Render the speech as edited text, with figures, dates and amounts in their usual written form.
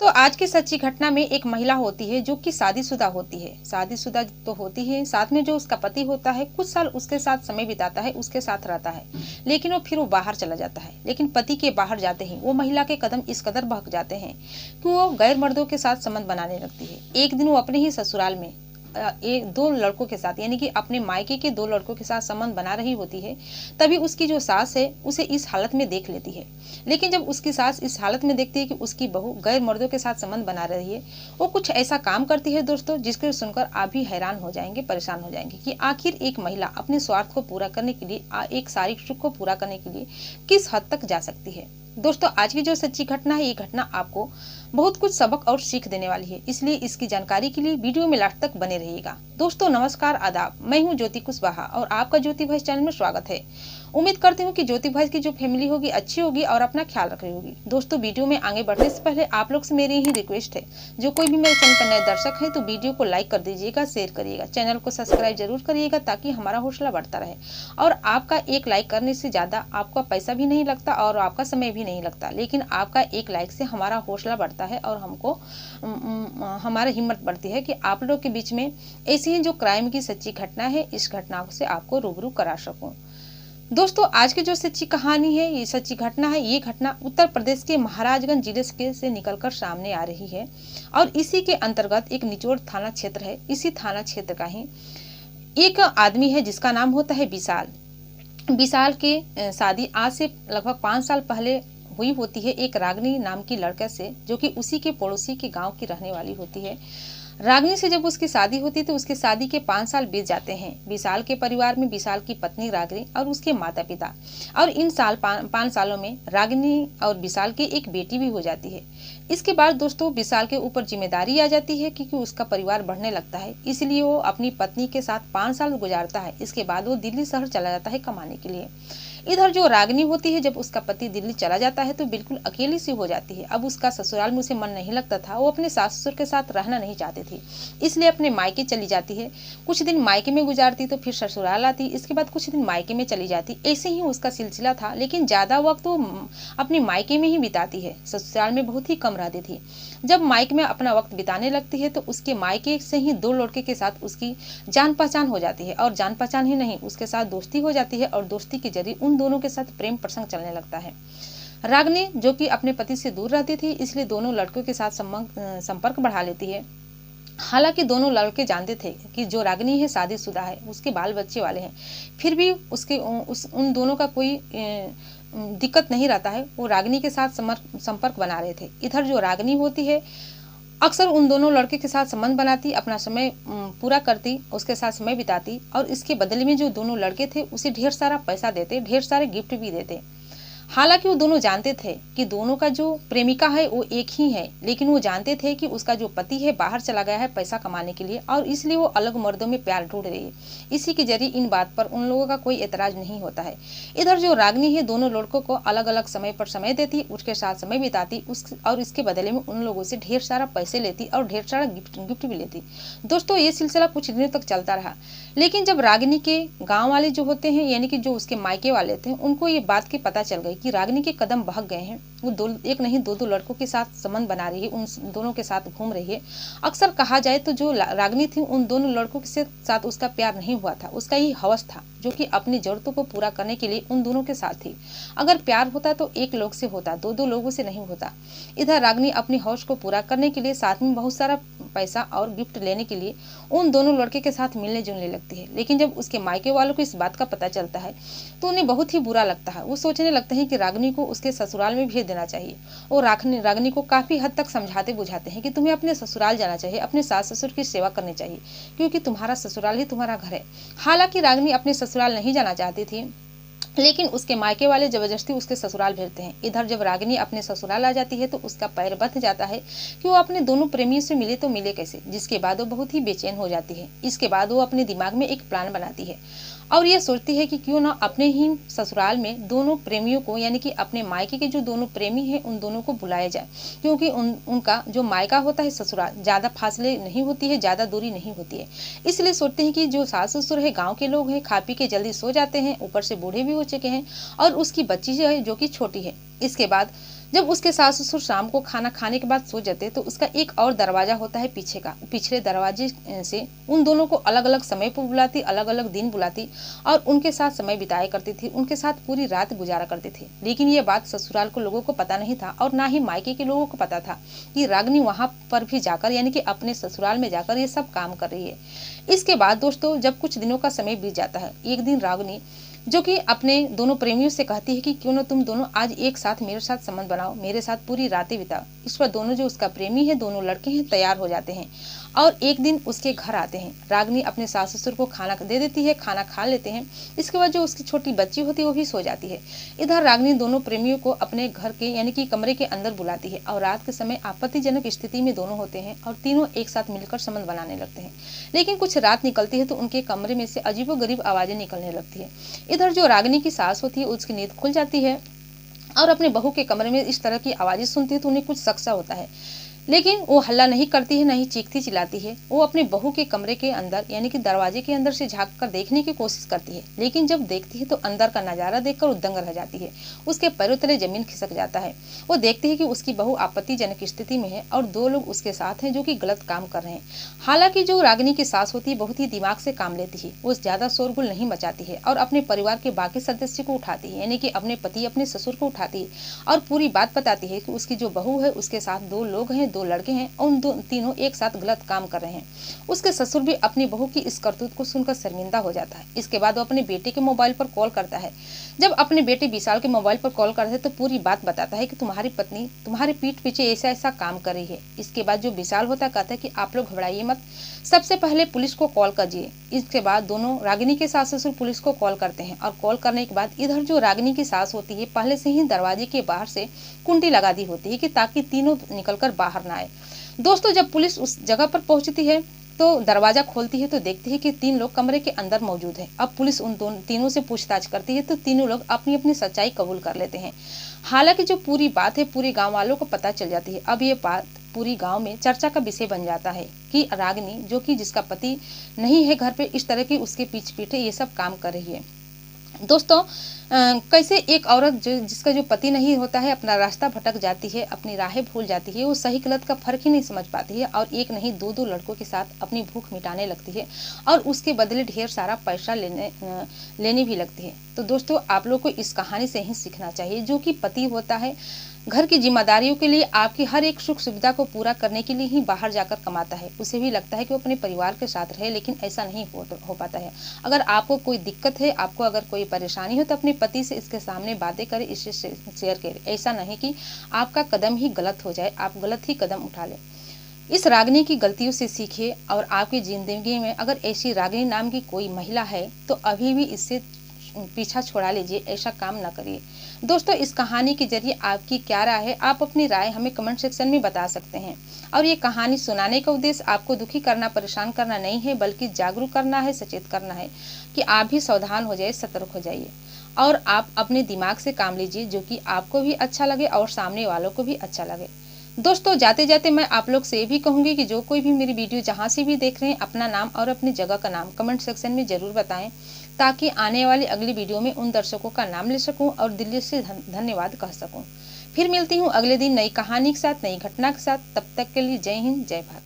तो आज की सच्ची घटना में एक महिला होती है जो कि शादीशुदा होती है। शादीशुदा तो होती है, साथ में जो उसका पति होता है कुछ साल उसके साथ समय बिताता है, उसके साथ रहता है। लेकिन वो बाहर चला जाता है। लेकिन पति के बाहर जाते ही वो महिला के कदम इस कदर बहक जाते हैं कि वो गैर मर्दों के साथ संबंध बनाने लगती है। एक दिन वो अपने ही ससुराल में एक दो लड़कों के साथ यानी कि अपने मायके के दो लड़कों के साथ संबंध बना रही होती है। तभी उसकी जो सास है उसे इस हालत में देख लेती है। लेकिन जब उसकी सास इस हालत में देखती है कि उसकी बहू गैर मर्दों के साथ संबंध बना रही है, वो कुछ ऐसा काम करती है दोस्तों, जिसको सुनकर आप भी हैरान हो जाएंगे, परेशान हो जाएंगे कि आखिर एक महिला अपने स्वार्थ को पूरा करने के लिए, एक शारीरिक सुख को पूरा करने के लिए किस हद तक जा सकती है। दोस्तों, आज की जो सच्ची घटना है, ये घटना आपको बहुत कुछ सबक और सीख देने वाली है, इसलिए इसकी जानकारी के लिए वीडियो में लास्ट तक बने रहिएगा। दोस्तों नमस्कार, आदाब। मैं हूं ज्योति कुशवाहा और आपका ज्योति वॉइस चैनल में स्वागत है। उम्मीद करती हूं कि ज्योति वॉइस की जो फैमिली होगी अच्छी होगी और अपना ख्याल रख रही होगी। दोस्तों, वीडियो में आगे बढ़ने से पहले आप लोग से मेरी ही रिक्वेस्ट है, जो कोई भी मेरे चैनल पर नए दर्शक है तो वीडियो को लाइक कर दीजिएगा, शेयर करिएगा, चैनल को सब्सक्राइब जरूर करिएगा ताकि हमारा हौसला बढ़ता रहे। और आपका एक लाइक करने से ज्यादा आपका पैसा भी नहीं लगता और आपका समय भी नहीं लगता, लेकिन आपका एक लाइक से हमारा हौसला बढ़ता है और हमको हमारा हिम्मत बढ़ती है कि आप लोग के बीच में ऐसी ही जो क्राइम की सच्ची घटना है, इस घटना से आपको रूबरू करा सकूं। दोस्तों, आज की जो सच्ची कहानी है, ये सच्ची घटना है, ये घटना उत्तर प्रदेश के महाराजगंज जिले से निकलकर सामने आ रही है और इसी के अंतर्गत एक निचोड़ थाना क्षेत्र है। इसी थाना क्षेत्र का ही एक आदमी है जिसका नाम होता है विशाल। विशाल के शादी आज से लगभग 5 साल पहले हुई होती है एक रागनी नाम की लड़के से, जो कि उसी के पड़ोसी के गांव की रहने वाली होती है। रागनी से जब उसकी शादी होती है तो उसकी शादी के 5 साल बीत जाते हैं। विशाल के परिवार में विशाल की पत्नी रागनी और उसके माता पिता, और इन 5 सालों में रागनी और विशाल की एक बेटी भी हो जाती है। इसके बाद दोस्तों, विशाल के ऊपर जिम्मेदारी आ जाती है क्योंकि उसका परिवार बढ़ने लगता है, इसलिए वो अपनी पत्नी के साथ 5 साल गुजारता है। इसके बाद वो दिल्ली शहर चला जाता है कमाने के लिए। इधर जो रागनी होती है, जब उसका पति दिल्ली चला जाता है तो बिल्कुल अकेली सी हो जाती है। अब उसका ससुराल में उसे मन नहीं लगता था, वो अपने सास ससुर के साथ रहना नहीं चाहती थी, इसलिए अपने मायके चली जाती है। कुछ दिन मायके में गुजारती तो फिर ससुराल आती, इसके बाद कुछ दिन मायके में चली जाती, ऐसे ही उसका सिलसिला था। लेकिन ज्यादा वक्त वो अपने मायके में ही बिताती है, ससुराल में बहुत ही कम रहती थी। जब मायके में अपना वक्त बिताने लगती है तो उसके मायके से ही 2 लड़के के साथ उसकी जान पहचान हो जाती है, और जान पहचान ही नहीं, उसके साथ दोस्ती हो जाती है और दोस्ती के जरिए उन दोनों के साथ प्रेम प्रसंग चलने लगता है। रागनी जो कि अपने पति से दूर रहती थी, इसलिए दोनों लड़कों के साथ संपर्क बढ़ा लेती है। हालांकि दोनों लड़के जानते थे कि जो रागनी है शादीशुदा है, उसके बाल बच्चे वाले हैं, फिर भी उन दोनों का कोई दिक्कत नहीं रहता है। वो रागनी के साथ संपर्क बना रहे थे। इधर जो रागनी होती है अक्सर उन दोनों लड़के के साथ संबंध बनाती, अपना समय पूरा करती, उसके साथ समय बिताती, और इसके बदले में जो दोनों लड़के थे उसे ढेर सारा पैसा देते, ढेर सारे गिफ्ट भी देते। हालांकि वो दोनों जानते थे कि दोनों का जो प्रेमिका है वो एक ही है, लेकिन वो जानते थे कि उसका जो पति है बाहर चला गया है पैसा कमाने के लिए, और इसलिए वो अलग मर्दों में प्यार ढूंढ रही है। इसी के जरिए इन बात पर उन लोगों का कोई एतराज नहीं होता है। इधर जो रागनी है दोनों लड़कों को अलग अलग समय पर समय देती, उसके साथ समय बिताती, और इसके बदले में उन लोगों से ढेर सारा पैसे लेती और ढेर सारा गिफ्ट भी लेती। दोस्तों, ये सिलसिला कुछ दिनों तक चलता रहा। लेकिन जब रागनी के गाँव वाले जो होते हैं, यानी कि जो उसके मायके वाले थे, उनको ये बात की पता चल गई कि रागनी के कदम बहक गए हैं, वो एक नहीं दो लड़कों के साथ संबंध बना रही है, उन दोनों के साथ घूम रही है। अक्सर कहा जाए तो जो रागनी थी उन दोनों लड़कों के साथ उसका प्यार नहीं हुआ था, उसका ही हवस था, जो कि अपनी जरूरतों को पूरा करने के लिए उन दोनों के साथ थी। अगर प्यार होता तो एक लोग से होता, दो लोगों से नहीं होता। इधर रागनी अपनी हवस को पूरा करने के लिए, साथ में बहुत सारा पैसा और गिफ्ट लेने के लिए उन दोनों लड़के के साथ मिलने जुलने लगती है। लेकिन जब उसके मायके वालों को इस बात का पता चलता है तो उन्हें बहुत ही बुरा लगता है। वो सोचने लगते हैं कि रागनी को उसके ससुराल में भेज देना चाहिए, और रागनी को काफी हद तक समझाते बुझाते हैं कि तुम्हें अपने ससुराल जाना चाहिए, अपने सास ससुर की सेवा करनी चाहिए, क्योंकि तुम्हारा ससुराल ही तुम्हारा घर है। हालांकि रागनी अपने ससुराल नहीं जाना चाहती थी, लेकिन उसके मायके वाले जबरदस्ती उसके ससुराल भेजते हैं। इधर जब रागिनी अपने ससुराल आ जाती है तो उसका पैर बंध जाता है कि वो अपने दोनों प्रेमियों से मिले तो मिले कैसे, जिसके बाद वो बहुत ही बेचैन हो जाती है। इसके बाद वो अपने दिमाग में एक प्लान बनाती है और ये सोचती है कि क्यों ना अपने ही ससुराल में दोनों प्रेमियों को, यानी कि अपने मायके के जो दोनों प्रेमी हैं उन दोनों को बुलाया जाए, क्योंकि उनका जो मायका होता है ससुराल ज्यादा फासले नहीं होती है, ज्यादा दूरी नहीं होती है। इसलिए सोचते हैं कि जो सास ससुर है गाँव के लोग हैं, खा पी के जल्दी सो जाते हैं, ऊपर से बूढ़े भी हो चुके हैं और उसकी बच्ची जो है जो कि छोटी है। इसके बाद जब उसके सास ससुर शाम को खाना खाने के बाद सो जाते तो उसका एक और दरवाजा होता है पीछे का। पिछले दरवाजे से उन दोनों को अलग अलग समय पर बुलाती, अलग अलग दिन बुलाती और उनके साथ समय बिताया करती थी, उनके साथ पूरी रात गुजारा करती थी। लेकिन ये बात ससुराल को लोगों को पता नहीं था और ना ही मायके के लोगों को पता था कि रागिनी वहां पर भी जाकर यानी कि अपने ससुराल में जाकर ये सब काम कर रही है। इसके बाद दोस्तों जब कुछ दिनों का समय बीत जाता है, एक दिन रागिनी जो कि अपने दोनों प्रेमियों से कहती है कि क्यों ना तुम दोनों आज एक साथ मेरे साथ संबंध बनाओ, मेरे साथ पूरी रातें बिताओ। इस पर दोनों जो उसका प्रेमी है, दोनों लड़के हैं, तैयार हो जाते हैं और एक दिन उसके घर आते हैं। रागिनी अपने सास ससुर को खाना दे देती है, खाना खा लेते हैं। इसके बाद जो उसकी छोटी बच्ची होती है वो भी सो जाती है। इधर रागिनी दोनों प्रेमियों को अपने घर के यानी कि कमरे के अंदर बुलाती है और रात के समय आपत्तिजनक स्थिति में दोनों होते हैं और तीनों एक साथ मिलकर संबंध बनाने लगते हैं। लेकिन कुछ रात निकलती है तो उनके कमरे में से अजीबोगरीब आवाजें निकलने लगती है। इधर जो रागिनी की सास होती है उसकी नींद खुल जाती है और अपने बहू के कमरे में इस तरह की आवाजें सुनती है तो उन्हें कुछ शक सा होता है। लेकिन वो हल्ला नहीं करती है, नहीं चीखती चिल्लाती है। वो अपने बहू के कमरे के अंदर यानी कि दरवाजे के अंदर से झांक कर देखने की कोशिश करती है, लेकिन जब देखती है तो अंदर का नजारा देखकर वो दंग रह जाती है। उसके पैरों तले जमीन खिसक जाता है। वो देखती है कि उसकी बहू आपत्तिजनक स्थिति में है और दो लोग उसके साथ हैं जो कि गलत काम कर रहे हैं। हालांकि जो रागिनी की सास होती है बहुत ही दिमाग से काम लेती है, वो ज्यादा शोरगुल नहीं मचाती है और अपने परिवार के बाकी सदस्य को उठाती है, यानी कि अपने पति अपने ससुर को उठाती है और पूरी बात बताती है कि उसकी जो बहू है उसके साथ दो लोग हैं, दो लड़के हैं और उन तीनों एक साथ गलत काम कर रहे हैं। उसके ससुर भी अपनी बहू की इस करतूत को सुनकर शर्मिंदा हो जाता है। इसके बाद वो अपने बेटे के मोबाइल पर कॉल करता है। जब अपने बेटे विशाल के मोबाइल पर कॉल करता है तो पूरी बात बताता है कि तुम्हारी पत्नी तुम्हारे पीठ पीछे ऐसा ऐसा काम कर रही है। इसके बाद जो विशाल होता है कहता है कि आप लोग घबराइए मत, सबसे पहले पुलिस को कॉल कीजिए। इसके बाद दोनों रागिनी के सास ससुर पुलिस को कॉल करते हैं और कॉल करने के बाद इधर जो रागिनी की सास होती है पहले से ही दरवाजे के बाहर से कुंडी लगा दी होती है कि ताकि तीनों निकलकर बाहर ना आए। दोस्तों जब पुलिस उस जगह पर पहुंचती है तो दरवाजा खोलती है तो देखती है कि तीन लोग कमरे के अंदर मौजूद हैं। अब पुलिस उन तीनों से पूछताछ करती है तो तीनों लोग अपनी अपनी सच्चाई कबूल कर लेते हैं। हालांकि जो पूरी बात है पूरे गांव वालों को पता चल जाती है। अब ये बात पूरी गांव में चर्चा का विषय बन जाता है कि रागिनी जो कि जिसका पति नहीं है घर पे, इस तरह की उसके पीछे पीछे ये सब काम कर रही है। दोस्तों कैसे एक औरत जिसका जो पति नहीं होता है अपना रास्ता भटक जाती है, अपनी राहें भूल जाती है, वो सही गलत का फर्क ही नहीं समझ पाती है और एक नहीं दो दो लड़कों के साथ अपनी भूख मिटाने लगती है और उसके बदले ढेर सारा पैसा लेने भी लगती है। तो दोस्तों आप लोग को इस कहानी से ही सीखना चाहिए, जो कि पति होता है घर की जिम्मेदारियों के लिए आपकी हर एक सुख सुविधा को पूरा करने के लिए ही बाहर जाकर कमाता है। उसे भी लगता है कि वो अपने परिवार के साथ रहे, लेकिन ऐसा नहीं हो पाता है। अगर आपको कोई दिक्कत है, आपको अगर कोई परेशानी हो तो अपने पति से इसके सामने बातें करें, इससे शेयर करें। ऐसा नहीं कि आपका कदम ही गलत हो जाए, आप गलत ही कदम उठा लें। इस रागिनी की गलतियों से सीखिए और आपकी जिंदगी में अगर ऐसी रागिनी नाम की कोई महिला है तो अभी भी इससे पीछा छोड़ा लीजिए, ऐसा काम न करिए। दोस्तों इस कहानी के जरिए आपकी क्या राय है, आप अपनी राय हमें कमेंट सेक्शन में बता सकते हैं। और ये कहानी सुनाने का उद्देश्य आपको दुखी करना, परेशान करना नहीं है, बल्कि जागरूक करना है, सचेत करना है कि आप भी सावधान हो जाइए, सतर्क हो जाइए और आप अपने दिमाग से काम लीजिए, जो कि आपको भी अच्छा लगे और सामने वालों को भी अच्छा लगे। दोस्तों जाते जाते मैं आप लोग से भी कहूंगी कि जो कोई भी मेरी वीडियो जहां से भी देख रहे हैं, अपना नाम और अपनी जगह का नाम कमेंट सेक्शन में जरूर बताएं, ताकि आने वाली अगली वीडियो में उन दर्शकों का नाम ले सकूं और दिल से धन्यवाद कह सकूं। फिर मिलती हूं अगले दिन नई कहानी के साथ, नई घटना के साथ। तब तक के लिए जय हिंद, जय भारत।